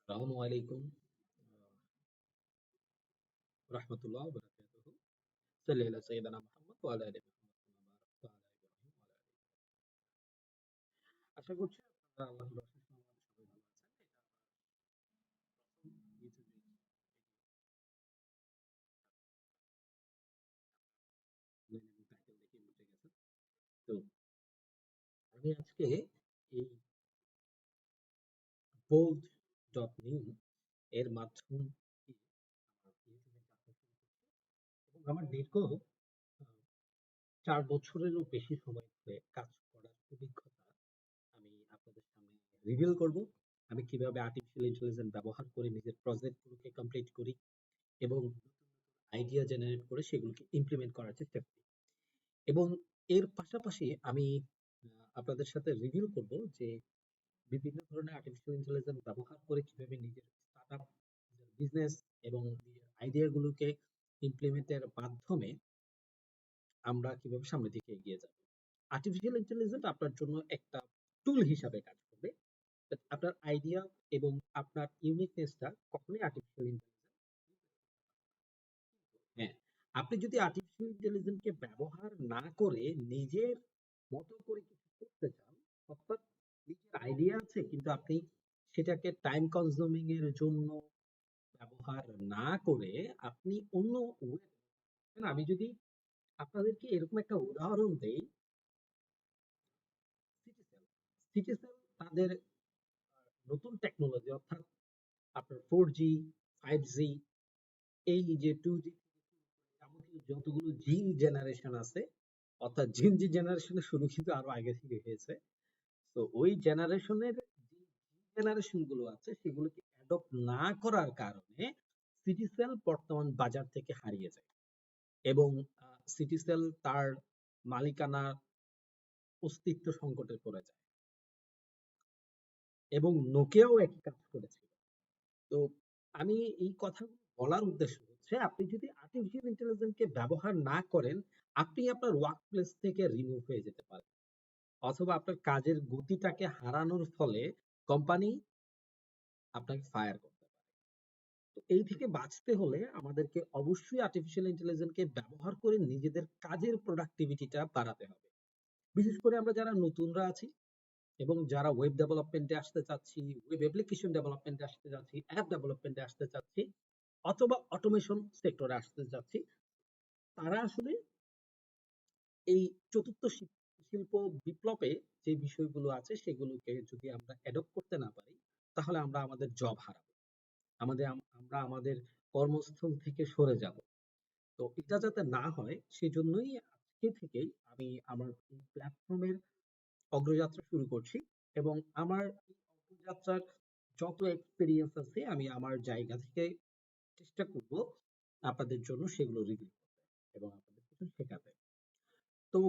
আসসালামু আলাইকুম রহমতুল্লাহ ওয়া বারাকাতুহু। সাল্লি আলা সাইয়্যিদিনা মুহাম্মদ ওয়া আলা আলি মুহাম্মদ ওয়া বারাক ওয়া আলা ইব্রাহিম ওয়া আলা আলি। আশা করছি আপনারা আল্লাহর অশেষ রহমতে সবাই ভালো আছেন। এটা আমার প্রথম ইউটিউবে ভিডিও এবং টাইটেল দেখে বুঝে গেছেন। তো আমি আজকে এই bold.new এর মাধ্যম দিয়ে আমার ইউটিউবের যাত্রা শুরু করছি এবং আমার দীর্ঘ ৪ বছরেরও বেশি সময় ধরে কাজ করার অভিজ্ঞতা আমি আপনাদের সামনে রিভিল করব। আমি কিভাবে আর্টিফিশিয়াল ইন্টেলিজেন্স ব্যবহার করে নিজের প্রজেক্ট গুলোকে কমপ্লিট করি এবং আইডিয়া জেনারেট করে সেগুলোকে ইমপ্লিমেন্ট করার চেষ্টা করি। এবং এর পাশাপাশি আমি আপনাদের সাথে রিভিল করব যে বিভিন্ন ধরনের আর্টিফিশিয়াল ইন্টেলিজেন্স ব্যবহার করে কিভাবে নিজের স্টার্টআপ, বিজনেস এবং নিজের আইডিয়া গুলোকে ইমপ্লিমেন্টের মাধ্যমে আমরা কিভাবে সামনের দিকে এগিয়ে যাব। আর্টিফিশিয়াল ইন্টেলিজেন্স আপনার জন্য একটা টুল হিসাবে কাজ করবে। আপনার আইডিয়া এবং আপনার ইউনিকনেসটা কখনোই আর্টিফিশিয়াল ইন্টেলিজেন্স, হ্যাঁ, আপনি যদি আর্টিফিশিয়াল ইন্টেলিজেন্সকে ব্যবহার না করে নিজের মতো করে কিছু করতে চান, অর্থাৎ নিজের আইডিয়া আছে কিন্তু আপনি সেটাকে টাইম কনজিউমিং এর জন্য ব্যবহার না করে আপনি অন্য ওয়ে, আমি যদি আপনাদেরকে এরকম একটা উদাহরণ দেই, সিটিসেল সিটিসেল তাদের নতুন টেকনোলজি, অর্থাৎ আপনার 4G 5G, এই যে 2G, যাবতীয় যতগুলো জি জেনারেশন আছে, অর্থাৎ জিনজি জেনারেশনের শুরু কিন্তু আরো আগে থেকে হয়েছে। তো ওই জেনারেশনের যে জেনারেশন গুলো আছে সেগুলোকে অ্যাডপ্ট না করার কারণে সিটিসেল বর্তমান বাজার থেকে হারিয়ে যায় এবং সিটিসেল তার মালিকানার অস্তিত্ব সংকটে পড়ে যায় এবং নোকিয়াও একই কাজ করেছিল। তো আমি এই কথাগুলো বলার উদ্দেশ্য হচ্ছে, আপনি যদি আর্টিফিশিয়াল ইন্টেলিজেন্সকে ব্যবহার না করেন, আপনি আপনার ওয়ার্ক প্লেস থেকে রিমুভ হয়ে যেতে পারেন, অথবা আপনার কাজের গতিটাকে হারানোর ফলে কোম্পানি আপনাকে ফায়ার করতে পারে। তো এই থেকে বাঁচতে হলে আমাদেরকে অবশ্যই আর্টিফিশিয়াল ইন্টেলিজেন্সকে ব্যবহার করে নিজেদের কাজের প্রোডাক্টিভিটিটা বাড়াতে হবে। বিশেষ করে আমরা যারা নতুনরা আছি এবং যারা ওয়েব ডেভেলপমেন্টে আসতে চাচ্ছি, ওয়েব অ্যাপ্লিকেশন ডেভেলপমেন্টে আসতে চাচ্ছি, অ্যাপ ডেভেলপমেন্টে আসতে চাচ্ছি, অথবা অটোমেশন সেক্টরে আসতে চাচ্ছি, তারা আসলে এই চতুর্থ শিল্প বিপ্লবে যে বিষয়গুলো আছে সেগুলোকে যদি আমরা অ্যাডপ্ট করতে না পারি, তাহলে আমরা আমাদের জব হারাবো, আমরা আমাদের কর্মস্থল থেকে সরে যাব। তো এটা যাতে না হয় সেজন্যই আজকে থেকেই আমি আমার এই প্ল্যাটফর্মের অগ্রযাত্রা শুরু করছি এবং আমার এই অগ্রযাত্রার যত এক্সপেরিয়েন্স আছে আমি আমার জায়গা থেকে চেষ্টা করব আপনাদের জন্য সেগুলো রিভিউ করতে এবং আপনাদের কিছু শেখাতে। তো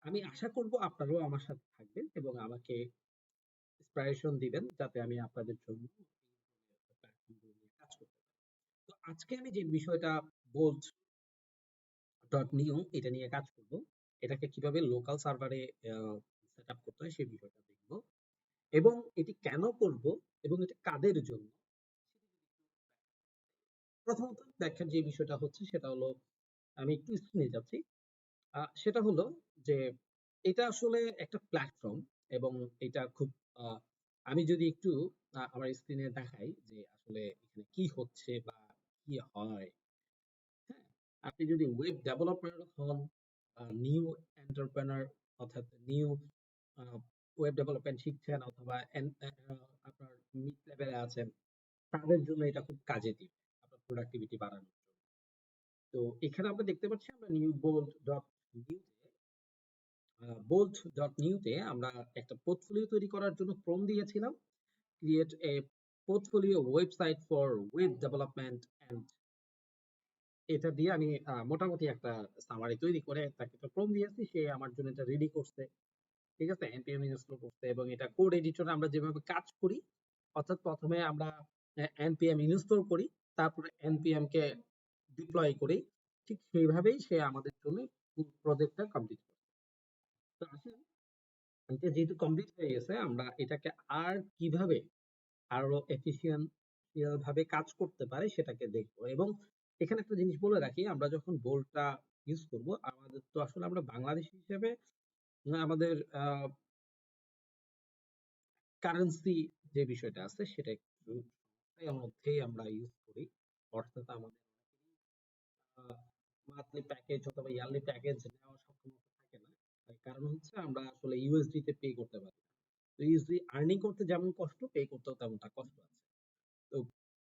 আমি আশা করব আপনারাও আমার সাথে থাকবেন এবং আমাকে ইন্সপিরেশন দিবেন যাতে আমি আপনাদের জন্য এই প্ল্যাটফর্মগুলো নিয়ে কাজ করতে পারি। তো আজকে আমি যে বিষয়টা বোল্ট ডট নিউ এটা নিয়ে কাজ করব, এটাকে কিভাবে লোকাল সার্ভারে সেট আপ করতে হয় সেই বিষয়টা দেখব এবং এটি কেন করব এবং এটা কাদের জন্য। প্রথমত দেখার যে বিষয়টা হচ্ছে সেটা হলো, আমি একটু স্ক্রিনে যাচ্ছি। সেটা হলো যে এটা আসলে একটা প্ল্যাটফর্ম এবং এটা খুব আহ, আমি যদি একটু আমার স্ক্রিনে দেখাই যে আসলে এখানে কি হচ্ছে বা কি হয়। হ্যাঁ, আপনি যদি ওয়েব ডেভেলপার হন, নিউ এন্টারপ্রেনার, অর্থাৎ নিউ ওয়েব ডেভেলপমেন্ট শিখছেন অথবা আপনার মিড লেভেলে আছেন, তাদের জন্য এটা খুব কাজে দিবে আপনার প্রোডাক্টিভিটি বাড়ানোর জন্য। তো এখানে আমরা দেখতে পাচ্ছি আমরা নিউ বোল্ট ডট নিউতে আমরা একটা পোর্টফোলিও তৈরি করার জন্য প্রম দিয়েছিলাম, create a portfolio website for web development and. এটা দিয়ে আমি মোটামুটি একটা সামারি তৈরি করে তাকে একটা প্রম দিয়েছি, সে আমার জন্য এটা রেডি করছে। ঠিক আছে, এনপিএম ইনস্টল করতে এবং এটা কোড এডিটরে আমরা যেভাবে কাজ করি, অর্থাৎ প্রথমে আমরা এনপিএম ইনস্টল করি, তারপরে এনপিএম কে ডিপ্লয় করি, ঠিক সেইভাবেই সে আমাদের জন্য প্রজেক্টটা কমপ্লিট করে। তো আসেন, এটা যেহেতু কমপ্লিট হয়ে গেছে আমরা এটাকে আর কিভাবে আরো এফিসিয়েন্সিয়াল ভাবে কাজ করতে পারে সেটাকে দেখবো। এবং এখানে একটা জিনিস বলে রাখি, আমরা যখন বোল্টটা ইউজ করব, আমাদের তো আসলে আমরা বাংলাদেশী হিসেবে আমাদের কারেন্সি যে বিষয়টা আছে সেটা একটু এর মধ্যেই আমরা ইউজ করি। অর্থাৎ আমাদের মান্থলি প্যাকেজ অথবা ইয়ারলি প্যাকেজ নেওয়ার সক্ষমতা থাকে না। তার কারণ হচ্ছে আমরা আসলে ইউএসডি তে পে করতে পারি। তো ইউএসডি আর্নিং করতে যেমন কষ্ট, পে করতেও তেমনটা কষ্ট আছে। তো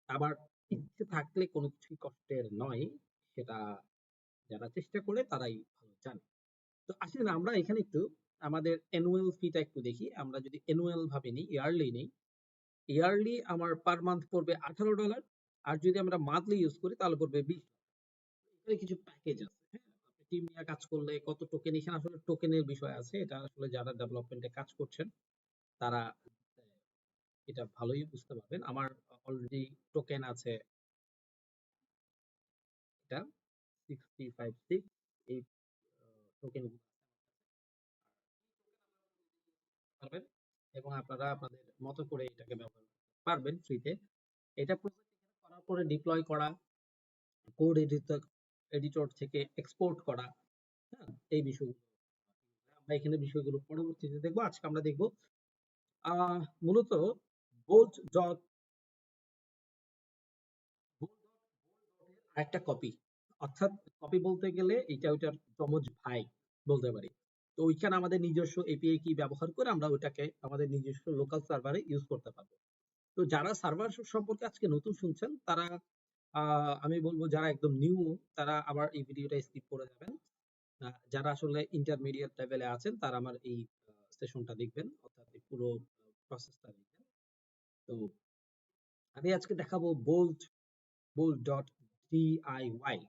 আবার ইচ্ছে থাকলে কোনো কিছুই কষ্টের নয়, সেটা যারা চেষ্টা করে তারাই ভালো জানে। তো আসলে আমরা এখানে একটু আমাদের অ্যানুয়াল ফিটা একটু দেখি। আমরা যদি অ্যানুয়াল ভাবে নিই, ইয়ারলি নেই, ইয়ারলি আমার পার মান্থ পড়বে $18। আর যদি আমরা মান্থলি ইউজ করি তাহলে পড়বে 20। এখানে কিছু প্যাকেজ আছে, হ্যাঁ? আপনি টিম নিয়ে কাজ করলে কত টোকেন, এখানে আসলে টোকেনের বিষয় আছে। এটা আসলে যারা ডেভেলপমেন্টে কাজ করছেন তারা এটা ভালোই বুঝতে পারবেন। আমার অলরেডি টোকেন আছে এটা 656, এই টোকেন পারবেন এবং আপনারা আপনাদের মতো করে এটাকে ব্যবহার করতে পারবেন ফ্রিতে। এটা প্রজেক্ট করার পরে ডিপ্লয় করা, কোড এডিটর থেকে এক্সপোর্ট করা, হ্যাঁ? এই বিষয়গুলো আমরা এখানে বিষয়গুলো পরবর্তীতে দেখবো। আজকে আমরা দেখবো মূলত বোল্ট ডট একটা কপি। অর্থাৎ কপি বলতে গেলে এটা ওইটার যমজ ভাই বলতে পারি। তো ওইখানে আমাদের নিজস্ব এপিআই কি ব্যবহার করে আমরা ওইটাকে আমাদের নিজস্ব লোকাল সার্ভারে ইউজ করতে পারবো। তো যারা সার্ভার সম্পর্কে আজকে নতুন শুনছেন তারা আমি বলবো যারা একদম নিউ তারা আবার এই ভিডিওটা স্কিপ করে যাবেন। যারা আসলে ইন্টারমিডিয়েট লেভেলে আছেন তারা আমার এই সেশনটা দেখবেন, অর্থাৎ এই পুরো প্রসেসটা দেখবেন। তো আমি আজকে দেখাবো বোল্ট ডট ডিআইওয়াই।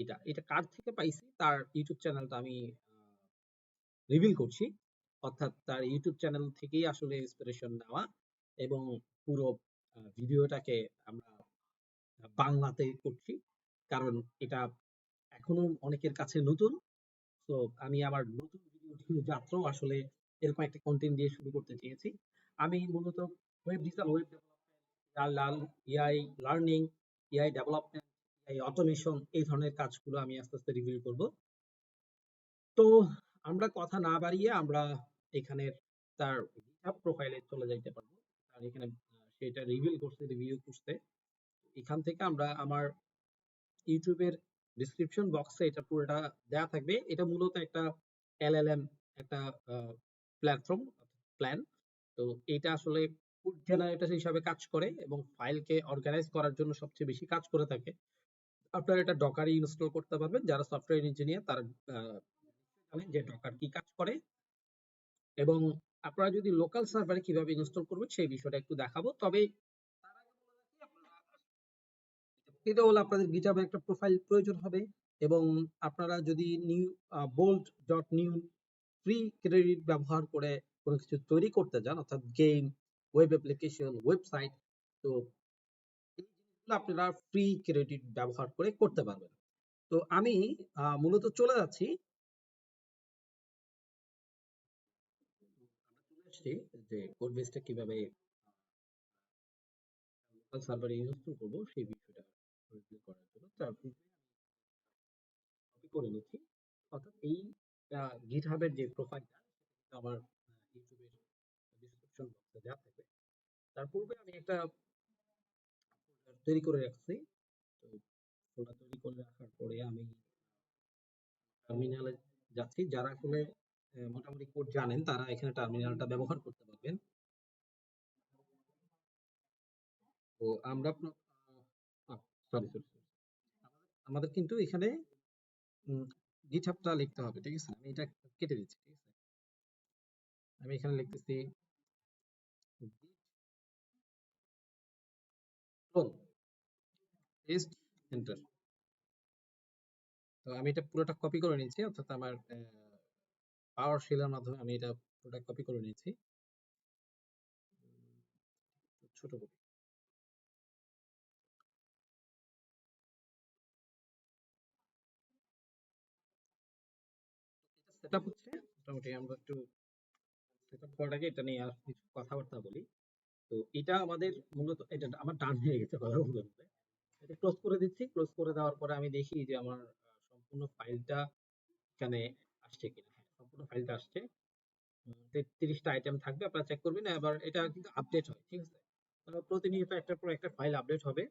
এটা এটা কার থেকে পাইছি তার ইউটিউব চ্যানেলটা আমি রিভিল করছি। অর্থাৎ তার ইউটিউব চ্যানেল থেকেই আসলে ইন্সপিরেশন নেওয়া এবং পুরো ভিডিওটাকে আমরা বাংলাতে করছি। কারণ এটা এখনো অনেকের কাছে নতুন। তো আমি আমার নতুন ভিডিও যাত্রাও আসলে এরকম একটা কন্টেন্ট দিয়ে শুরু করতে চেয়েছি। আমি মূলত web digital web development, AI learning, AI development, AI automation এই ধরনের কাজগুলো আমি আস্তে আস্তে রিভিউ করব। তো আমরা কথা না বাড়িয়ে আমরা এখানের তার GitHub প্রোফাইলে চলে যাইতে পারবো। আর এখানে সেটা রিভিল করছে, রিভিউ করছে। এখান থেকে আমরা আমার ইউটিউবের ডিসক্রিপশন বক্সে এটা পুরোটা দেয়া থাকবে। এটা মূলত একটা এলএলএম, একটা প্ল্যাটফর্ম প্ল্যান। তো এটা আসলে কোড জেনারেটর হিসাবে কাজ করে এবং ফাইলকে অর্গানাইজ করার জন্য সবচেয়ে বেশি কাজ করে থাকে। আপনারা এটা ডকারে ইনস্টল করতে পারবেন। যারা সফটওয়্যার ইঞ্জিনিয়ার তারা জানেন যে ডকার কি কাজ করে। এবং আপনারা যদি লোকাল সার্ভারে কিভাবে ইনস্টল করবেন সেই বিষয়টা একটু দেখাবো। তবে এটা হলো আপনাদের গিটহাবে একটা প্রোফাইল প্রয়োজন হবে এবং আপনারা যদি new Bolt dot new free credit ব্যবহার করে কোনো কিছু তৈরি করতে যান, অর্থাৎ গেম, ওয়েব অ্যাপ্লিকেশন, ওয়েবসাইট, তো এই জিনিসগুলো আপনারা ফ্রি ক্রেডিট ব্যবহার করে করতে পারবেন। তো আমি মূলত চলে যাচ্ছি, আমরা চলে আসছি যে কোড বেসটা কিভাবে লোকাল সার্ভারে ইনস্টল করবো সেই বিষয়টা রিভিউ করার জন্য। তার পূর্বে কপি করে নিচ্ছি। অর্থাৎ এই গিটহাবের যে প্রোফাইলটা আমার ইউটিউবের ডিসক্রিপশন বক্সে দেওয়া থাকবে। তার পূর্বে আমি একটা ফোল্ডার তৈরি করে রাখছি। তো ফোল্ডার তৈরি করে রাখার পরে আমি টার্মিনালে যাচ্ছি। যারা আসলে মোটামুটি কোড জানেন তারা এখানে টার্মিনালটা ব্যবহার করতে পারবেন। তো আমরা সরি সরি আমাদের কিন্তু এখানে গিটহাবটা লিখতে হবে, ঠিক আছে? আমি এটা কেটে দিচ্ছি, ঠিক আছে? আমি এখানে লিখতেছি git clone paste enter। তো আমি এটা পুরোটা কপি করে নিয়েছি, অর্থাৎ আমার পাওয়ার শেলের মাধ্যমে আমি এটা পুরোটা কপি করে নিয়েছি। ছোট কপি সেটআপ হচ্ছে। মোটামুটি আমরা একটু সেটআপ করার আগে এটা নিয়ে আর কিছু কথাবার্তা বলি। তো এটা আমাদের মূলত এটা আমার ডান হয়ে গেছে কথা বলতে বলতে। এটা ক্লোজ করে দিচ্ছি। ক্লোজ করে দেওয়ার পরে আমি দেখি যে আমার সম্পূর্ণ ফাইলটা এখানে আসছে কিনা। হ্যাঁ, সম্পূর্ণ ফাইলটা আসছে। ৩৩ টা আইটেম থাকবে। আপনারা চেক করবেন। এবার এটা কিন্তু আপডেট হয়। ঠিক আছে? প্রতিনিয়ত একটার পর একটা ফাইল আপডেট হবে।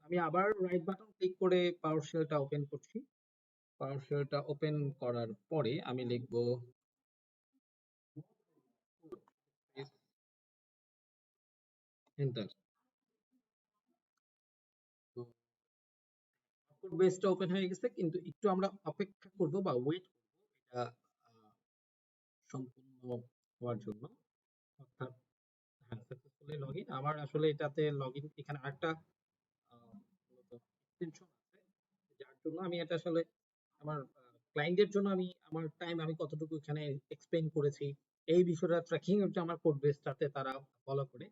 আমি আবার রাইট বাটন ক্লিক করে PowerShell টা ওপেন করছি। PowerShell টা ওপেন করার পরে আমি লিখব এন্টার। তো কোড বেসটা ওপেন হয়ে গেছে, কিন্তু একটু আমরা অপেক্ষা করব বা ওয়েট করব এটা সম্পূর্ণ হওয়ার জন্য। অর্থাৎ হ্যাঁ, সাকসেসফুলি লগইন। আমার আসলে এটাতে লগইন এখানে আরেকটা এক্সটেনশন আছে, যার জন্য আমি এটা আসলে আমার ক্লায়েন্টের জন্য আমার টাইম আমি কতটুকু এখানে এক্সপ্লেইন করেছি এই বিষয়টা ট্র্যাকিং এর যে আমার কোড বেসটাতে তারা ফলো করে।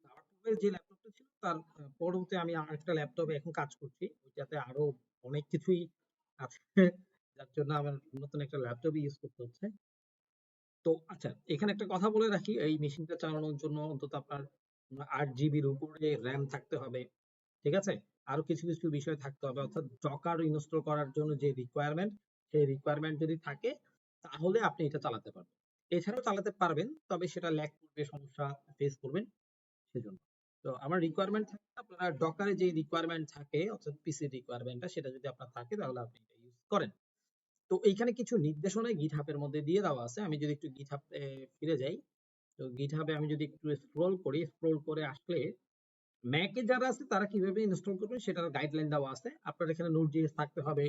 আমার পূর্বের যে ল্যাপটপটা ছিল তার পরবর্তী আমি আরেকটা ল্যাপটপে এখন কাজ করছি, ওইটাতে আরো অনেক কিছুই আছে, যার জন্য আমার নতুন একটা ল্যাপটপ ইউজ করতে হচ্ছে। তো আচ্ছা, এখানে একটা কথা বলে রাখি, এই মেশিনটা চালানোর জন্য অন্তত আপনার 8 জিবির উপরে র্যাম থাকতে হবে। ঠিক আছে? আরো কিছু কিছু বিষয় থাকতে হবে, অর্থাৎ ডকার ইনস্টল করার জন্য যে রিকোয়ারমেন্ট, সেই রিকোয়ারমেন্ট যদি থাকে তাহলে আপনি এটা চালাতে পারবেন। এছাড়াও চালাতে পারবেন, তবে সেটা ল্যাগ করবে, সমস্যা ফেস করবেন সেজন্য। তো আমার রিকোয়ারমেন্ট থাকে, আপনারা ডকারে যে রিকোয়ারমেন্ট থাকে অর্থাৎ পিসি রিকোয়ারমেন্টটা সেটা যদি আপনার থাকে তাহলে আপনি এটা ইউজ করেন। তো এইখানে কিছু নির্দেশনা GitHub এর মধ্যে দিয়ে দেওয়া আছে। আমি যদি একটু GitHub এ ফিরে যাই, তো GitHub এ আমি যদি একটু স্ক্রল করি, স্ক্রল করে আসলে ম্যাকে যারা আছে তারা কিভাবে ইনস্টল করবেন সেটার গাইডলাইন দেওয়া আছে। আপনার এখানে Node.js থাকতে হবে।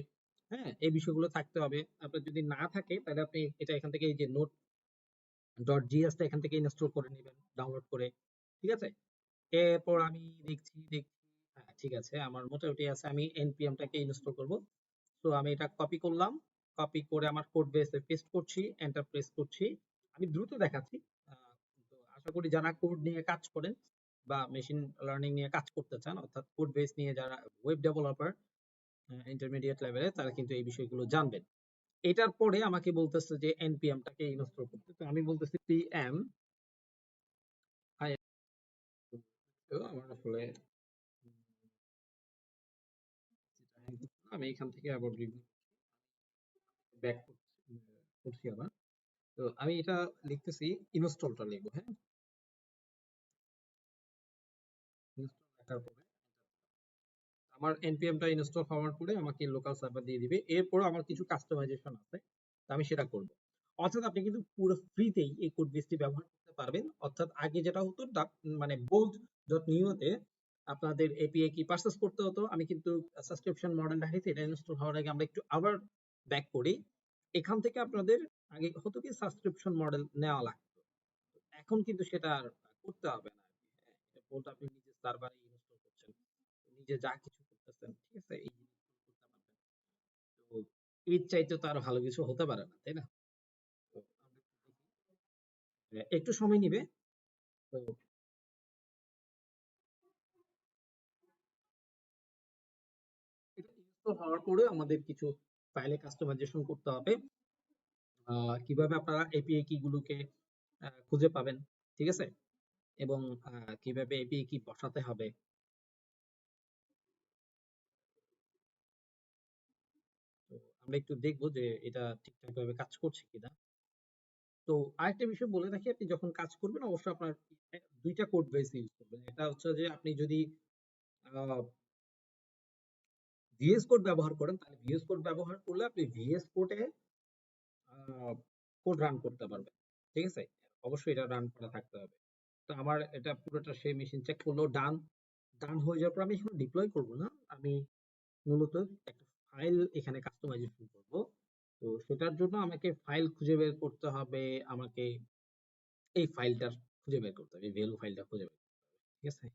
হ্যাঁ, এই বিষয়গুলো থাকতে হবে। আপনার যদি না থাকে তাহলে আপনি এটা এখান থেকে এই যে Node.js টা এখান থেকে ইনস্টল করে নেবেন ডাউনলোড করে। ঠিক আছে? এরপর আমি দেখছি হ্যাঁ, ঠিক আছে, আমার মোটামুটি আছে। আমি npm টাকে ইনস্টল করব। তো আমি এটা কপি করলাম। কপি করে আমার কোড বেসে পেস্ট করছি, এন্টার প্রেস করছি। আমি দ্রুত দেখাচ্ছি। তো আশা করি যারা কোড নিয়ে কাজ করেন বা মেশিন লার্নিং নিয়ে কাজ করতে চান, অর্থাৎ কোড বেস নিয়ে যারা ওয়েব ডেভেলপার ইন্টারমিডিয়েট লেভেলে, তারা কিন্তু এই বিষয়গুলো জানবেন। এটার পরে আমাকে বলতেছে যে npm টাকে ইনস্টল করতে। তো আমি বলতেছি pm আমার আসলে আমি এখান থেকে আবার ব্যাক করছি আবার। তো আমি এটা লিখতেছি, ইনস্টলটা লিখবো। হ্যাঁ, ইনস্টল লেখার পরে আমার npm টা ইনস্টল হওয়ার পরে আমাকে লোকাল সার্ভার দিয়ে দিবে। এরপর আমার কিছু কাস্টমাইজেশন আছে, তো আমি সেটা করব। অর্থাৎ আপনি কিন্তু পুরো ফ্রিতেই এই কোড বেসটি ব্যবহার করতে পারবেন। অর্থাৎ আগে যেটা হতো মানে bold ডট নিউতে আপনাদের এপিআই কি পারচেজ করতে হতো। আমি কিন্তু সাবস্ক্রিপশন মডেল দেখাইছি, এটা ইনস্টল হওয়ার আগে আমরা একটু আবার ব্যাক করি। এখান থেকে আপনাদের আগে হতো কি সাবস্ক্রিপশন মডেল নেওয়া লাগতো, এখন কিন্তু সেটা আর করতে হবে না। হ্যাঁ, এটা bold আপনি নিজে সার্ভারে ইনস্টল করছেন, নিজে যা কিছু করতেছেন, ঠিক আছে, এই জিনিসগুলো করতে পারবেন। তো এর চাইতে তো আরো ভালো কিছু হতে পারে না, তাই না? তো আমরা একটু দেখি। একটু সময় নিবে। তো এটা ইনস্টল হওয়ার পরে আমাদের কিছু ফাইলে কাস্টমাইজেশন করতে হবে। কিভাবে আপনারা এপিআই কি গুলোকে খুঁজে পাবেন, ঠিক আছে, এবং কিভাবে এপিআই কি বসাতে হবে। তো আমরা একটু দেখবো যে এটা ঠিকঠাক ভাবে কাজ করছে কিনা। তো আরেকটা বিষয় বলে রাখি, আপনি যখন কাজ করবেন অবশ্যই আপনার দুইটা কোড বেস ইউজ করবেন। এটা হচ্ছে যে আপনি যদি ভিএস কোড ব্যবহার করেন, তাহলে ভিএস কোড ব্যবহার করলে আপনি ভিএস কোডে কোড রান করতে পারবেন। ঠিক আছে? অবশ্যই এটা রান করা থাকতে হবে। তো আমার এটা পুরোটা সেই মেশিন চেক করলো ডান। ডান হয়ে যাওয়ার পর আমি এখন ডিপ্লয় করব না। আমি মূলত একটা ফাইল এখানে কাস্টমাইজেশন করব। তো সেটার জন্য আমাকে ফাইল খুঁজে বের করতে হবে। আমাকে এই ফাইলটার খুঁজে বের করতে হবে। এই ভ্যালু ফাইলটা খুঁজে বের করতে হবে। ঠিক আছে?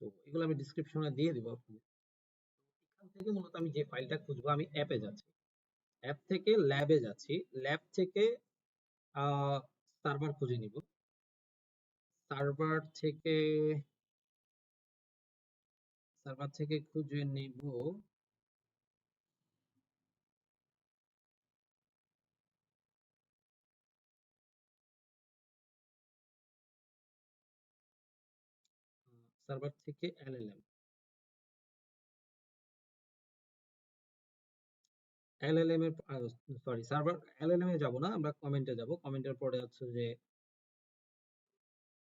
তো এগুলো আমি ডেসক্রিপশনে দিয়ে দিব আপনাকে। এখান থেকে মূলত আমি যে ফাইলটা খুঁজবো, আমি অ্যাপে যাচ্ছি। অ্যাপ থেকে ল্যাবে যাচ্ছি। ল্যাব থেকে আহ সার্ভার খুঁজে নিব। সার্ভার থেকে খুঁজে নিব সার্ভার থেকে এলএলএম এর সরি সার্ভার এলএলএম এ যাব না, আমরা কমেন্টে যাব। কমেন্টের পরে হচ্ছে যে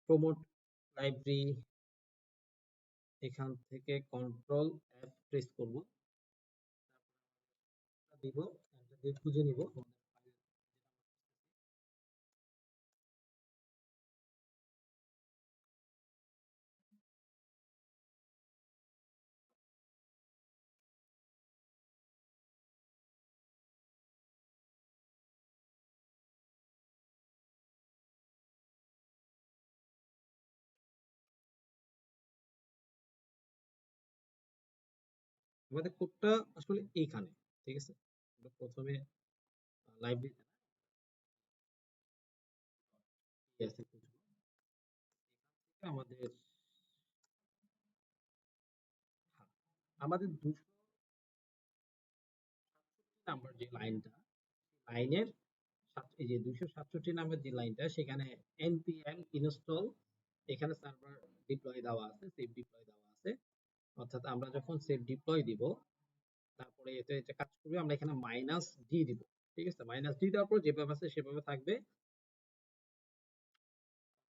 প্রমোট লাইব্রেরি, এখান থেকে কন্ট্রোল এফ প্রেস করব, দিব, এটা দিয়ে খুঁজে নিব আমাদের কোডটা আসলে এইখানে, ঠিক আছে। আমরা প্রথমে লাইব্রেরি আছে খুঁজবো, আমাদের হ্যাঁ, আমাদের 267 নাম্বার যে লাইনটা, লাইনের এই যে 267 নাম্বার যে লাইনটা, সেখানে npm install, এখানে সার্ভার ডিপ্লয় দেওয়া আছে, সেভ ডিপ্লয় দেওয়া আছে। অর্থাৎ আমরা যখন সেভ ডিপ্লয় দিব, তারপরে এতে এটা কাজ করবে, আমরা এখানে মাইনাস ডি দিব, ঠিক আছে। মাইনাস ডি দেওয়ার পর যেভাবে আছে সেভাবে থাকবে।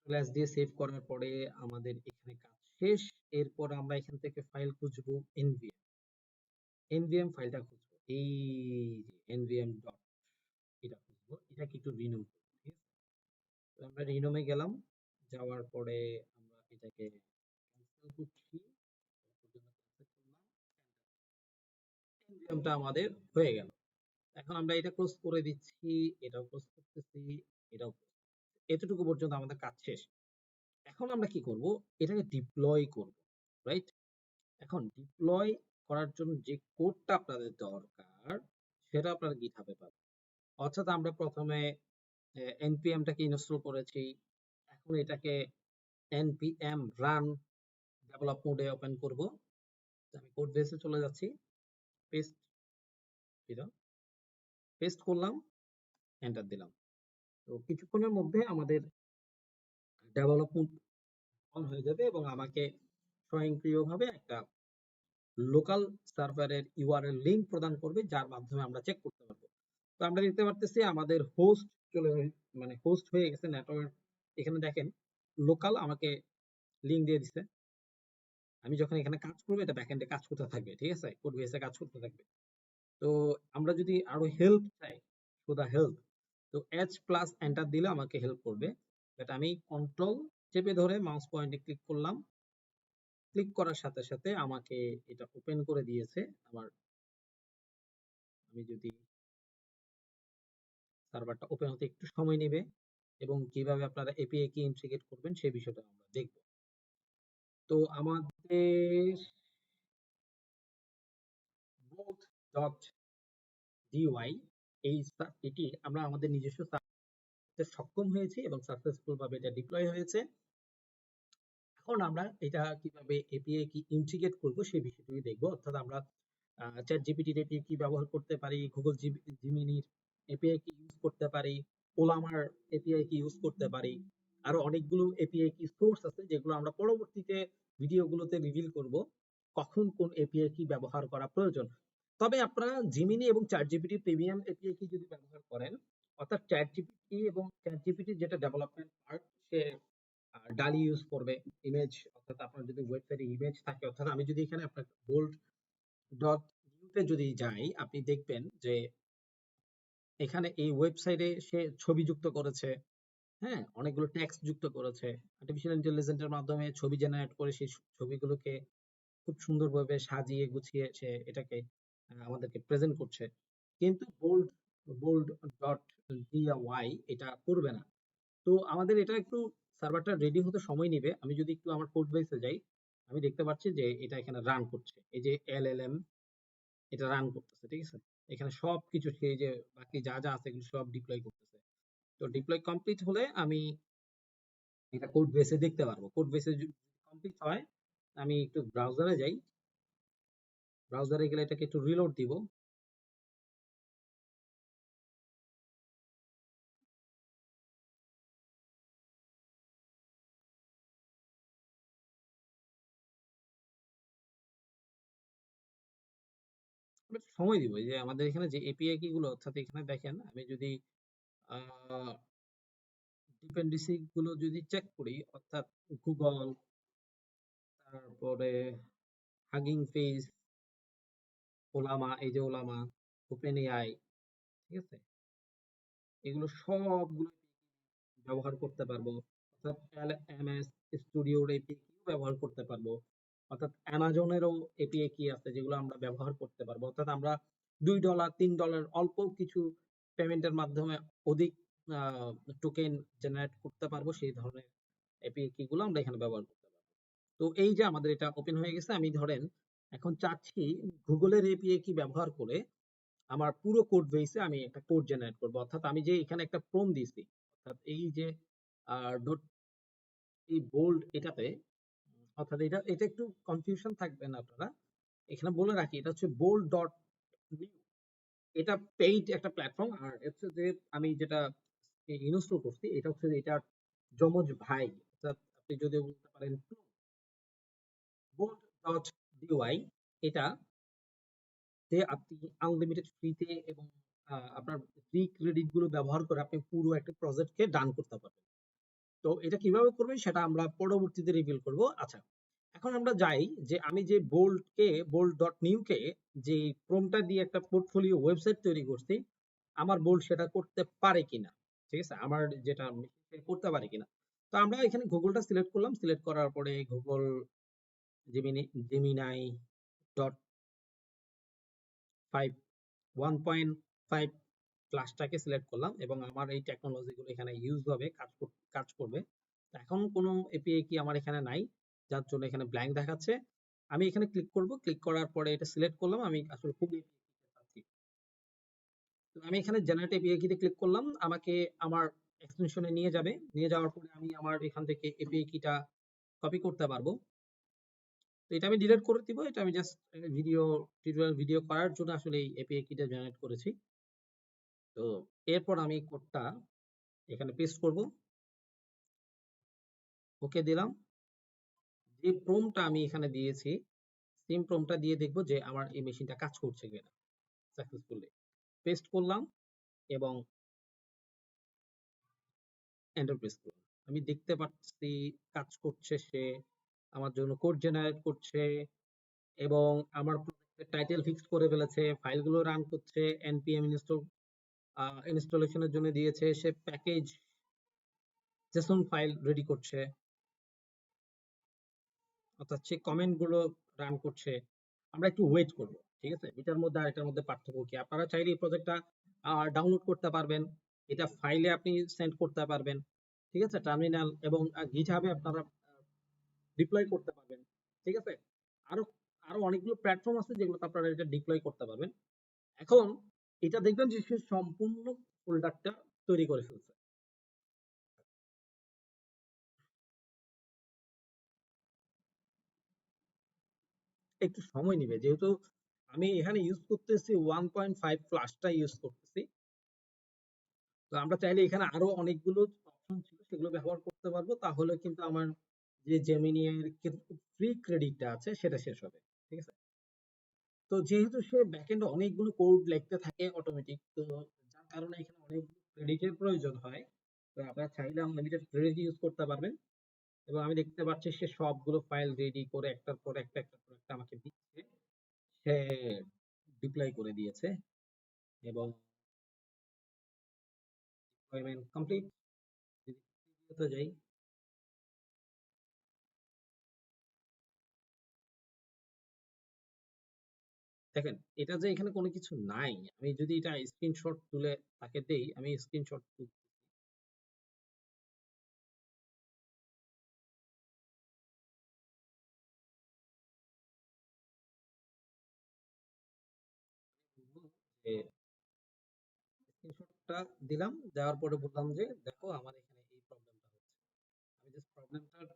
প্লাস দিয়ে সেভ করার পরে আমাদের এখানে কাজ শেষ। এরপর আমরা এখান থেকে ফাইল খুঁজবো, এনভিএম, এনভিএম ফাইলটা খুঁজবো, এই যে এনভিএম ডট, এটা খুঁজবো, এটাকে একটু রিনোম করবো, ঠিক আছে। তো আমরা রিনোমে গেলাম, যাওয়ার পরে আমরা এটাকে ক্যান্সেল করছি, এনভিএমটা আমাদের হয়ে গেল। এখন আমরা এটা ক্লোজ করে দিচ্ছি, এটাও ক্লোজ করতেছি, এটাও close করতেছি। এতটুকু পর্যন্ত আমাদের কাজ শেষ। এখন আমরা কি করব, এটাকে ডিপ্লয় করব, রাইট। এখন ডিপ্লয় করার জন্য যে কোডটা আপনাদের দরকার, সেটা আপনারা গিটহাবে পাবেন। অর্থাৎ আমরা প্রথমে npm টাকে ইনস্টল করেছি, এখন এটাকে npm রান ডেভেলপ মোডে ওপেন করব। আমি কোড বেসে চলে যাচ্ছি, পেস্ট, এটা পেস্ট করলাম, এন্টার দিলাম। তো কিছুক্ষণের মধ্যে আমাদের ডেভেলপমেন্ট অন হয়ে যাবে এবং আমাকে স্বয়ংক্রিয়ভাবে একটা লোকাল সার্ভারের ইউআরএল লিংক প্রদান করবে, যার মাধ্যমে আমরা চেক করতে পারবো। তো আমরা দেখতে পারতেছি আমাদের হোস্ট চলে, মানে হোস্ট হয়ে গেছে নেটওয়ার্ক। এখানে দেখেন লোকাল আমাকে লিংক দিয়ে দিচ্ছে। আমি যখন এখানে কাজ করবো, এটা ব্যাকএন্ডে কাজ করতে থাকবে, ঠিক আছে, কোড বেসে কাজ করতে থাকবে। তো আমরা যদি আরো হেল্প চাই, শুধু হেল্প, তো এইচ প্লাস এন্টার দিলে আমাকে হেল্প করবে। বাট আমি কন্ট্রোল চেপে ধরে মাউস পয়েন্টে ক্লিক করলাম, ক্লিক করার সাথে সাথে আমাকে এটা ওপেন করে দিয়েছে আমার। আমি যদি সার্ভারটা ওপেন হতে একটু সময় নেবে, এবং কিভাবে আপনারা এপিআই কি ইন্টিগ্রেট করবেন সেই বিষয়টা আমরা দেখব। তো আমাদের both ডট ডিওয়াই, এটি আমরা আমাদের নিজস্ব সার্ভারে সক্ষম হয়েছি এবং সাকসেসফুল ভাবে এটা ডিপ্লয় হয়েছে। এখন আমরা এটা কিভাবে এপিআই কি ইন্টিগ্রেট করব সেই বিষয়টি দেখব। অর্থাৎ আমরা চ্যাট জিপিটির এপিআই কি ব্যবহার করতে পারি, গুগল জিমিনির এপিআই কি ইউজ করতে পারি, ওলামার এপিআই কি ইউজ করতে পারি। আরো অনেকগুলো এপিআই কি সোর্স আছে, যেগুলো আমরা পরবর্তীতে ভিডিওগুলোতে রিভিল করব, কখন কোন এপিআই কি ব্যবহার করা প্রয়োজন। তবে আপনারা জিমিনি এবং চ্যাট জিপিটি প্রিমিয়াম এপিআই কি যদি ব্যবহার করেন, অর্থাৎ চ্যাট জিপিটি এবং চ্যাট জিপিটি যেটা ডেভেলপমেন্ট পার্ট, সে ডালি ইউজ করবে, ইমেজ, অর্থাৎ আপনার যদি ওয়েবসাইটে ইমেজ থাকে, অর্থাৎ আমি যদি এখানে আপনার বোল্ড ডট ইউতে যদি যাই, আপনি দেখবেন যে এখানে এই ওয়েবসাইটে সে ছবি যুক্ত করেছে, হ্যাঁ, অনেকগুলো টেক্সট যুক্ত করেছে। আর্টিফিশিয়াল ইন্টেলিজেন্সের মাধ্যমে ছবি জেনারেট করে সেই ছবিগুলোকে খুব সুন্দরভাবে সাজিয়ে গুছিয়ে সে এটাকে আমাদেরকে প্রেজেন্ট করছে। কিন্তু বোল্ড বোল্ড ডট ডিওয়াই এটা করবে না। তো আমাদের এটা একটু সার্ভারটা রেডি হতে সময় নিবে। আমি যদি একটু আমার কোড বেসে যাই, আমি দেখতে পাচ্ছি যে এটা এখানে রান করছে, এই যে এলএলএম এটা রান করতেছে, ঠিক আছে। এখানে সবকিছু সেই যে বাকি যা যা আছে এগুলো সব ডিপ্লয় করতেছে। তো ডিপ্লয় কমপ্লিট হলে আমি এটা কোড বেসে দেখতে পারবো। কোড বেসে যদি কমপ্লিট হয়, আমি একটু ব্রাউজারে যাই, ব্রাউজারে গেলে এটাকে একটু রিলোড দিব। সময় দিব। এই যে আমাদের এখানে যে এপিআই কি গুলো, অর্থাৎ এখানে দেখেন আমি যদি ডিপেন্ডেন্সি গুলো যদি চেক করি, অর্থাৎ গুগল, তারপরে হাগিং ফেস, ওলামা, এই যে ওলামা, ওপেন এআই, ঠিক আছে, এগুলো সবগুলো ব্যবহার করতে পারবো। অর্থাৎ এমএস স্টুডিওর এপিআই কি ব্যবহার করতে পারবো। অর্থাৎ অ্যামাজনেরও এপিআই কি আছে যেগুলো আমরা ব্যবহার করতে পারবো। অর্থাৎ আমরা $2 $3 অল্প কিছু পেমেন্টের মাধ্যমে অধিক টোকেন জেনারেট করতে পারবো, সেই ধরনের এপিআই কি গুলো আমরা এখানে ব্যবহার করতে পারবো। তো এই যে আমাদের এটা ওপেন হয়ে গেছে, আমি ধরেন এখন চাচ্ছি গুগলের এপিআই কি ব্যবহার করে আমার পুরো কোড বেসে আমি একটা কোড জেনারেট করবো। অর্থাৎ আমি যে এখানে একটা প্রম্পট দিয়েছি, অর্থাৎ এই যে ডট, এই বোল্ড এটাতে, অর্থাৎ এটা এটা একটু কনফিউশন থাকবেন আপনারা, এখানে বলে রাখি এটা হচ্ছে বোল্ড ডট নিউ। এটা পেইড একটা প্ল্যাটফর্ম, আর হচ্ছে যে আমি যেটা ইনস্টল করছি এটা হচ্ছে যে এটার যমজ ভাই, অর্থাৎ আপনি যদি বলতে পারেন বোল্ড ডট ডিওয়াই। এটা যে আপনি আনলিমিটেড ফ্রিতে এবং আপনার ফ্রি ক্রেডিট গুলো ব্যবহার করে আপনি পুরো একটা প্রজেক্টকে ডান করতে পারবেন। তো এটা কিভাবে করবেন সেটা আমরা পরবর্তীতে রিভিল করব। আচ্ছা, এখন আমরা যাই যে আমি যে বোল্ড ডট নিউ কে যে ক্রোমটা দিয়ে একটা পোর্টফোলিও ওয়েবসাইট তৈরি করছি, আমার বোল্ড সেটা করতে পারে কিনা, ঠিক আছে, আমার যেটা করতে পারে কিনা। তো আমরা এখানে গুগলটা সিলেক্ট করলাম, সিলেক্ট করার পরে গুগল জেমিনাই ডট 1.5 ক্লাসটাকে সিলেক্ট করলাম এবং আমার এই টেকনোলজি গুলো এখানে ইউজ হবে, কাজ করবে। এখন কোনো এপিআই কি আমার এখানে নাই, যার জন্য এখানে ব্ল্যাঙ্ক দেখাচ্ছে। আমি এখানে ক্লিক করব, ক্লিক করার পরে এটা সিলেক্ট করলাম, আমি আসলে খুব চাচ্ছি। তো আমি এখানে জেনারেট এপিআই কিতে ক্লিক করলাম, আমাকে আমার এক্সটেনশনে নিয়ে যাবে, নিয়ে যাওয়ার পরে আমি আমার এখান থেকে এপিআই কিটা কপি করতে পারবো। তো এটা আমি ডিলিট করে দিব, এটা আমি জাস্ট টিউটোরিয়াল ভিডিও করার জন্য আসলে এই এপিআই কিটা জেনারেট করেছি। তো এরপর আমি কোডটা এখানে পেস্ট করব, ওকে দিলাম। যে প্রম্পটটা আমি এখানে দিয়েছি, সেম প্রম্পটটা দিয়ে দেখব যে আমার এই মেশিনটা কাজ করছে কিনা সাকসেসফুলি। পেস্ট করলাম এবং এন্টার প্রেস করলাম। আমি দেখতে পাচ্ছি কাজ করছে, সে আমার জন্য কোড জেনারেট করছে এবং আমার প্রজেক্টের টাইটেল ফিক্স করে ফেলেছে, ফাইলগুলো রান করছে, npm ইনস্টলেশনের জন্য দিয়েছে, সে প্যাকেজ জেসন ফাইল রেডি করছে, অর্থাৎ সে কমেন্ট গুলো রান করছে। আমরা একটু ওয়েট করব, ঠিক আছে, এটার মধ্যে আর এটার মধ্যে পার্থক্য কি। আপনারা চাইলে এই প্রজেক্টটা ডাউনলোড করতে পারবেন, এটা ফাইলে আপনি সেন্ড করতে পারবেন, ঠিক আছে, টার্মিনাল এবং গিটহাবে আপনারা ডিপ্লয় করতে পারবেন, ঠিক আছে। আরো আরো অনেকগুলো প্ল্যাটফর্ম আছে যেগুলোতে আপনারা এটা ডিপ্লয় করতে পারবেন। এখন এটা দেখবেন যে সে সম্পূর্ণ ফোল্ডারটা তৈরি করে ফেলছে। একটু সময় নিবে, যেহেতু আমি এখানে ইউজ করতেছি 1.5 ফ্লাশটা ইউজ করতেছি। তো আমরা চাইলে এখানে আরো অনেকগুলো অপশন ছিল সেগুলো ব্যবহার করতে পারবো, তাহলে কিন্তু আমার যে জেমিনি এর ফ্রি ক্রেডিটটা আছে সেটা শেষ হবে, ঠিক আছে। তো যেহেতু সে ব্যাকএন্ডে অনেকগুলো কোড লিখতে থাকে অটোমেটিক, তো যার কারণে এখানে অনেকগুলো ক্রেডিটের প্রয়োজন হয়। তো আপনারা চাইলে আনলিমিটেড ক্রেডিট ইউজ করতে পারবেন। এবং আমি দেখতে পাচ্ছি সে সবগুলো ফাইল রেডি করে একটার পর একটা আমাকে দিচ্ছে, সে ডিপ্লয় করে দিয়েছে এবং ডিপ্লয়মেন্ট কমপ্লিট। যদি যাই, দেখেন এটা যে এখানে কোনো কিছু নাই, আমি যদি এটা স্ক্রিনশট তুলে তাকে দেই, আমি স্ক্রিনশট তুলবো, যে স্ক্রিনশটটা দিলাম, দেওয়ার পরে বললাম যে দেখো আমার এখানে এই প্রবলেমটা হচ্ছে। আমি জাস্ট প্রবলেমটার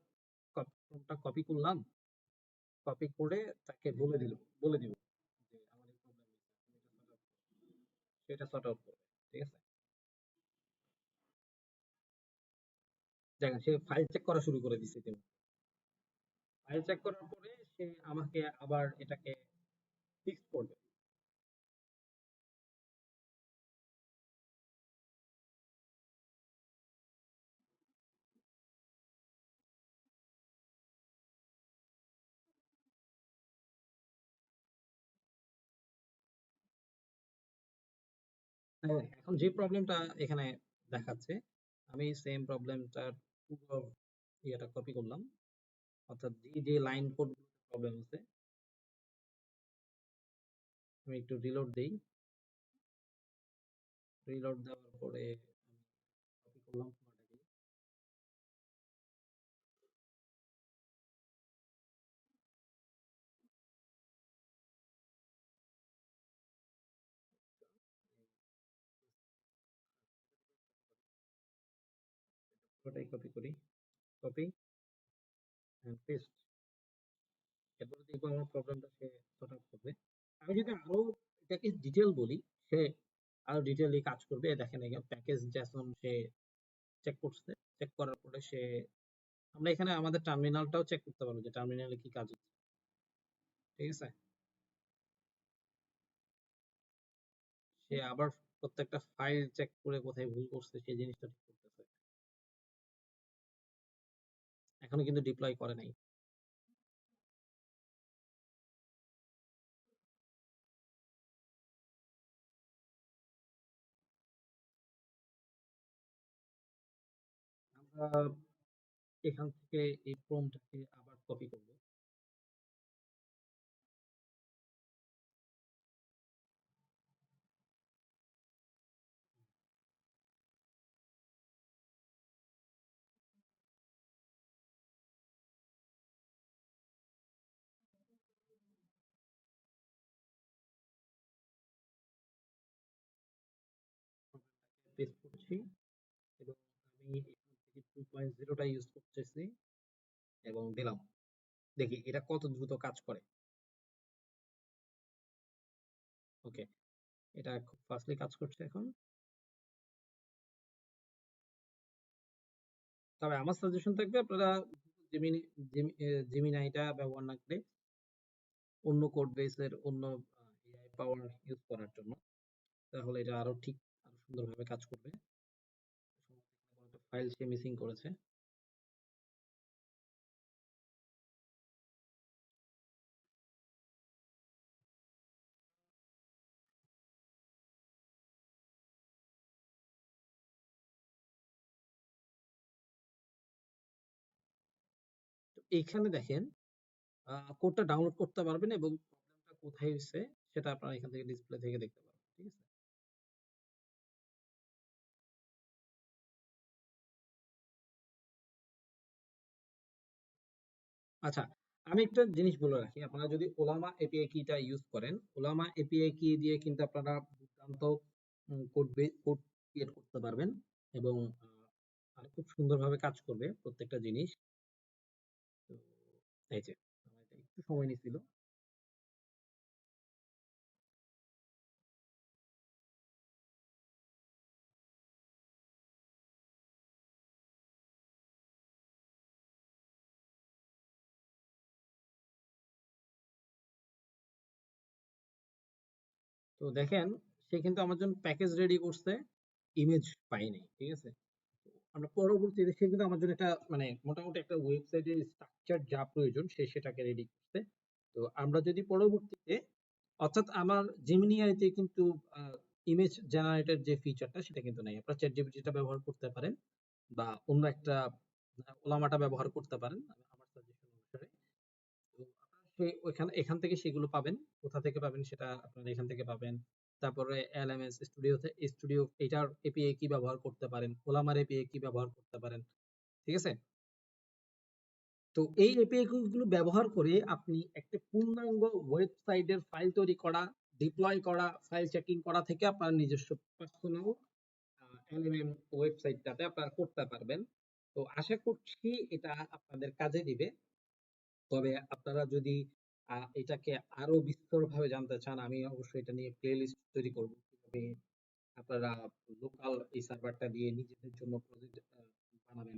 ফর্মটা কপি করলাম, কপি করে তাকে বলে দিব যে আমার এই প্রবলেম, সেটা সর্ট আউট করবে, ঠিক আছে। দেখেন সে ফাইল চেক করা শুরু করে দিচ্ছে। ফাইল চেক করার পরে সে আমাকে আবার এটাকে ফিক্স করবে। হ্যাঁ, এখন যে প্রবলেমটা এখানে দেখাচ্ছে, আমি সেম প্রবলেমটার পুরো ইয়েটা কপি করলাম। অর্থাৎ যে লাইন কোড প্রবলেম আছে, আমি একটু রিলোড দেই। রিলোড দেওয়ার পরে আমি কপি করলাম পুরোটাকে। পুরোটাই কপি করি। Copy and paste. এরপরে দেখবো আমার প্রবলেমটা সে সর্ট আউট করবে। আমি যদি আরো এটাকে ডিটেল বলি, সে আরো ডিটেইলি কাজ করবে। দেখেন এখানে প্যাকেজ জেসন সে চেক করছে। চেক করার পরে সে, আমরা এখানে আমাদের টার্মিনালটাও চেক করতে পারবো যে টার্মিনালে কি কাজ হচ্ছে। ঠিক আছে? সে আবার প্রত্যেকটা ফাইল চেক করে কোথায় ভুল করছে সেই জিনিসটা ঠিক করতেছে। এখনো কিন্তু ডিপ্লয় করে নাই। আমরা এখান থেকে এই প্রম্পটটাকে আবার কপি করব। পেস্ট করছি এবং আমি এখান থেকে 2.0টা ইউজ করতেছি এবং দিলাম। দেখি এটা কত দ্রুত কাজ করে। ওকে, এটা খুব ফাস্টলি কাজ করছে এখন। তবে আমার সাজেশন থাকবে আপনারা জেমিনি জেমিনাইটা ব্যবহার না করে অন্য কোড বেসের অন্য এআই পাওয়ার ইউজ করার জন্য। তাহলে এটা আরো ঠিক আরো সুন্দরভাবে কাজ করবে। একটা ফাইল সে মিসিং করেছে। তো এইখানে দেখেন কোডটা ডাউনলোড করতে পারবেন এবং প্রবলেমটা কোথায় হয়েছে সেটা আপনারা এখান থেকে ডিসপ্লে থেকে দেখতে পারবেন। ঠিক আছে? আচ্ছা, আমি একটা জিনিস বলে রাখি। আপনারা যদি ওলামা এপিআই কিটা ইউজ করেন, ওলামা এপিআই কি দিয়ে কিন্তু আপনারা দুর্দান্ত কোড ক্রিয়েট করতে পারবেন এবং আর খুব সুন্দরভাবে কাজ করবে প্রত্যেকটা জিনিস। তো এই যে আমার এটা একটু সময় নিছিল। তো দেখেন সে কিন্তু আমার জন্য প্যাকেজ রেডি করছে, ইমেজ পাই নাই। ঠিক আছে? তো আমরা পরবর্তীতে সে কিন্তু আমার জন্য একটা মানে মোটামুটি একটা ওয়েবসাইটের স্ট্রাকচার যা প্রয়োজন সে সেটাকে রেডি করছে। তো আমরা যদি পরবর্তীতে, অর্থাৎ আমার জেমিনি আইতে কিন্তু ইমেজ জেনারেটর যে ফিচারটা সেটা কিন্তু নাই। আপনারা চ্যাট জিপিটিটা ব্যবহার করতে পারেন বা অন্য একটা ওলামাটা ব্যবহার করতে পারেন আমার সাজেশন অনুসারে। তো আপনারা ওইখানে এখান থেকে সেগুলো পাবেন। কোথা থেকে পাবেন সেটা আপনারা এখান থেকে পাবেন। তারপরে এলএমএস স্টুডিও এটার এপিআই কি ব্যবহার করতে পারেন, ওলামার এপিআই কি ব্যবহার করতে পারেন। ঠিক আছে? তো এই এপিআই গুলো ব্যবহার করে আপনি একটা পূর্ণাঙ্গ ওয়েবসাইটের ফাইল তৈরি করা, ডিপ্লয় করা, ফাইল চেকিং করা থেকে আপনার নিজস্ব পার্সোনাল এলএমএম ওয়েবসাইটটাতে আপনারা করতে পারবেন। তো আশা করছি এটা আপনাদের কাজে দিবে। তবে আপনারা যদি এটাকে আরো বিস্তরভাবে জানতে চান, আমি অবশ্যই এটা নিয়ে প্লেলিস্ট তৈরি করব। কিভাবে আপনারা লোকাল এই সার্ভারটা দিয়ে নিজেদের জন্য প্রজেক্ট বানাবেন,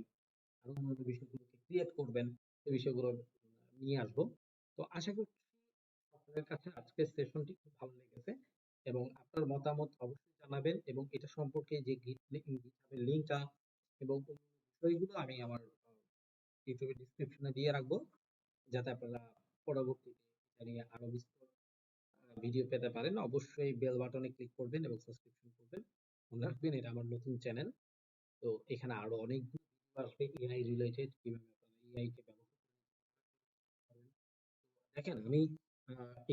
আরো অন্যান্য বিষয়গুলোকে ক্রিয়েট করবেন, এই বিষয়গুলো নিয়ে আসবো। তো আশা করছি আপনাদের কাছে আজকের সেশনটি খুব ভালো লেগেছে এবং আপনার মতামত অবশ্যই জানাবেন এবং এটা সম্পর্কে যে গিটহাবের লিঙ্কটা এবং অন্য বিষয়গুলো আমি আমার ইউটিউবের ডিসক্রিপশনে দিয়ে রাখবো, যাতে আপনারা পরবর্তীতে এটা নিয়ে আরো বিস্তর ভিডিও পেতে পারেন। অবশ্যই বেল বাটনে ক্লিক করবেন এবং সাবস্ক্রিপশন করবেন। মনে রাখবেন এটা আমার নতুন চ্যানেল। তো এখানে আরো অনেকগুলো ভিডিও আসবে এআই রিলেটেড, কিভাবে আপনারা এআই কে ব্যবহার করেন। দেখেন আমি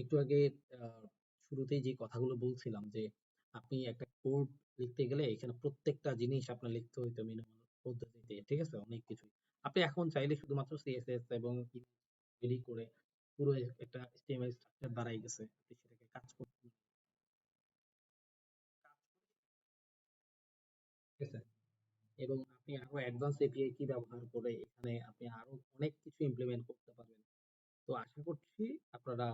একটু আগে শুরুতেই যে কথাগুলো বলছিলাম যে আপনি একটা কোড লিখতে গেলে এখানে প্রত্যেকটা জিনিস আপনার লিখতে হইতো মিনিমাম পদ্ধতিতে, ঠিক আছে, অনেক কিছু। আপনি এখন চাইলে শুধুমাত্র সিএসএস এবং রেডি করে পুরো একটা HTML স্ট্রাকচার দাঁড়াই গেছে, আপনি সেটাকে কাজ করতে, ঠিক আছে। এবং আপনি আরো অ্যাডভান্স এপিআই কি ব্যবহার করে এখানে আপনি আরো অনেক কিছু ইমপ্লিমেন্ট করতে পারবেন। তো আশা করছি আপনারা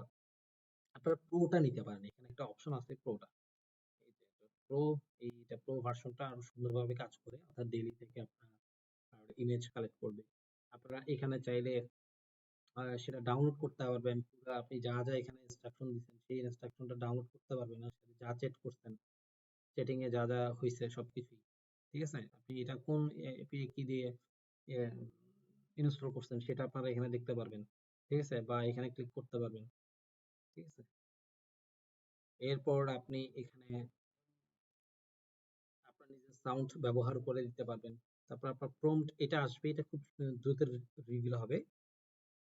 আপনারা প্রোটা নিতে পারেন, এখানে একটা অপশন আছে প্রোটা। এই যে প্রো, এইটা প্রো ভার্সনটা আরো সুন্দরভাবে কাজ করে, অর্থাৎ ডেইলি থেকে আপনার ইমেজ কালেক্ট করবে। আপনারা এখানে চাইলে সেটা ডাউনলোড করতে পারবেন, পুরো আপনি যা যা এখানে ইনস্ট্রাকশন দিচ্ছেন সেই ইনস্ট্রাকশনটা ডাউনলোড করতে পারবেন, আর সাথে যা চেক করছেন, সেটিং এ যা যা হয়েছে সবকিছুই, ঠিক আছে। আপনি এটা কোন এপিআই কি দিয়ে ইনস্টল করছেন সেটা আপনারা এখানে দেখতে পারবেন, ঠিক আছে, বা এখানে ক্লিক করতে পারবেন, ঠিক আছে। এরপর আপনি এখানে আপনার নিজের সাউন্ড ব্যবহার করে দিতে পারবেন। তারপর আপনার প্রম্পট এটা আসবে, এটা খুব দ্রুত রিভিল হবে।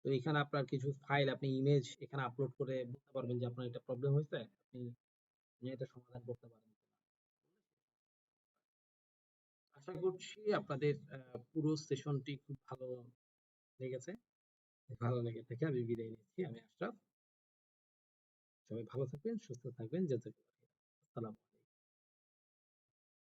তো এখানে আপনার কিছু ফাইল, আপনি ইমেজ এখানে আপলোড করে বলতে পারবেন যে আপনার এটা প্রবলেম হয়েছে, আপনি এটা সমাধান করতে পারবেন কিনা। আশা করছি আপনাদের পুরো সেশনটি খুব ভালো লেগেছে। ভালো লেগে থেকে আমি বিদায় নিচ্ছি। আমি আশরাফ। সবাই ভালো থাকবেন, সুস্থ থাকবেন। যেতে আসসালাম।